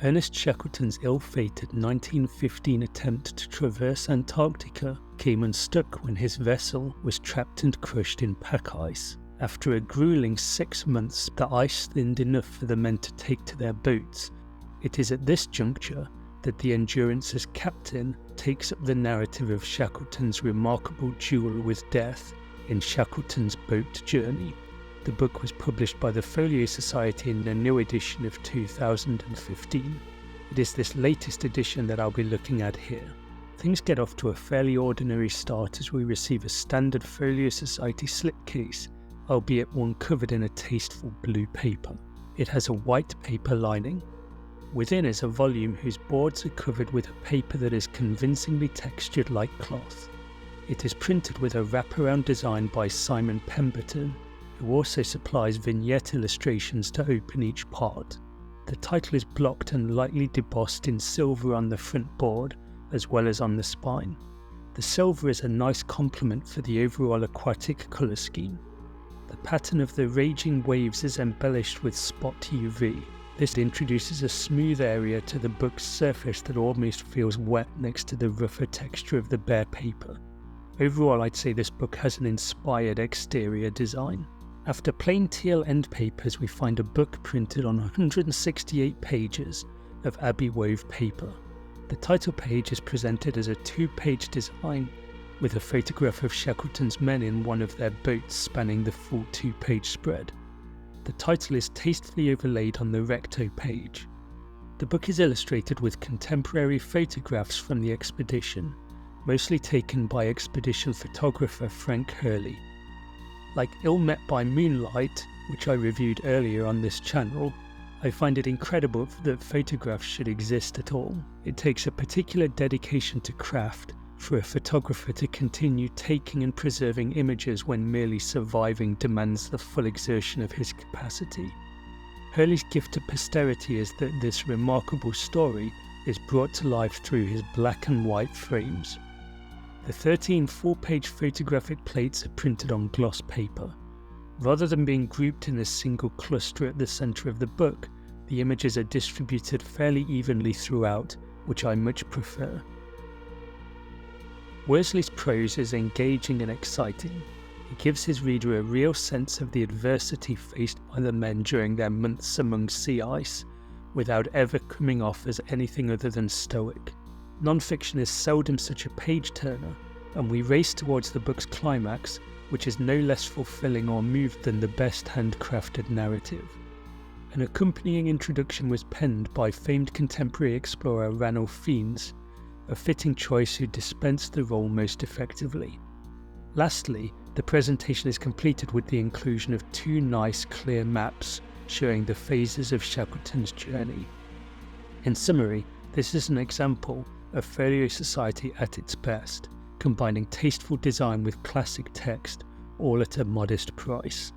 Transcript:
Ernest Shackleton's ill-fated 1915 attempt to traverse Antarctica came unstuck when his vessel was trapped and crushed in pack ice. After a grueling 6 months, the ice thinned enough for the men to take to their boats. It is at this juncture that the Endurance's captain takes up the narrative of Shackleton's remarkable duel with death in Shackleton's Boat Journey. The book was published by the Folio Society in a new edition of 2015. It is this latest edition that I'll be looking at here. Things get off to a fairly ordinary start as we receive a standard Folio Society slipcase, albeit one covered in a tasteful blue paper. It has a white paper lining. Within is a volume whose boards are covered with a paper that is convincingly textured like cloth. It is printed with a wraparound design by Simon Pemberton, who also supplies vignette illustrations to open each part. The title is blocked and lightly debossed in silver on the front board, as well as on the spine. The silver is a nice complement for the overall aquatic colour scheme. The pattern of the raging waves is embellished with spot UV. This introduces a smooth area to the book's surface that almost feels wet next to the rougher texture of the bare paper. Overall, I'd say this book has an inspired exterior design. After plain teal end papers, we find a book printed on 168 pages of Abbey wove paper. The title page is presented as a 2-page design with a photograph of Shackleton's men in one of their boats spanning the full 2-page spread. The title is tastefully overlaid on the recto page. The book is illustrated with contemporary photographs from the expedition, mostly taken by expedition photographer Frank Hurley. Like Ill Met by Moonlight, which I reviewed earlier on this channel, I find it incredible that photographs should exist at all. It takes a particular dedication to craft for a photographer to continue taking and preserving images when merely surviving demands the full exertion of his capacity. Hurley's gift to posterity is that this remarkable story is brought to life through his black and white frames. The 13 full-page photographic plates are printed on gloss paper. Rather than being grouped in a single cluster at the centre of the book, the images are distributed fairly evenly throughout, which I much prefer. Worsley's prose is engaging and exciting. It gives his reader a real sense of the adversity faced by the men during their months among sea ice, without ever coming off as anything other than stoic. Non-fiction is seldom such a page-turner, and we race towards the book's climax, which is no less fulfilling or moved than the best handcrafted narrative. An accompanying introduction was penned by famed contemporary explorer Ranulph Fiennes, a fitting choice who dispensed the role most effectively. Lastly, the presentation is completed with the inclusion of 2 nice clear maps showing the phases of Shackleton's journey. In summary, this is an example of Folio Society at its best, combining tasteful design with classic text, all at a modest price.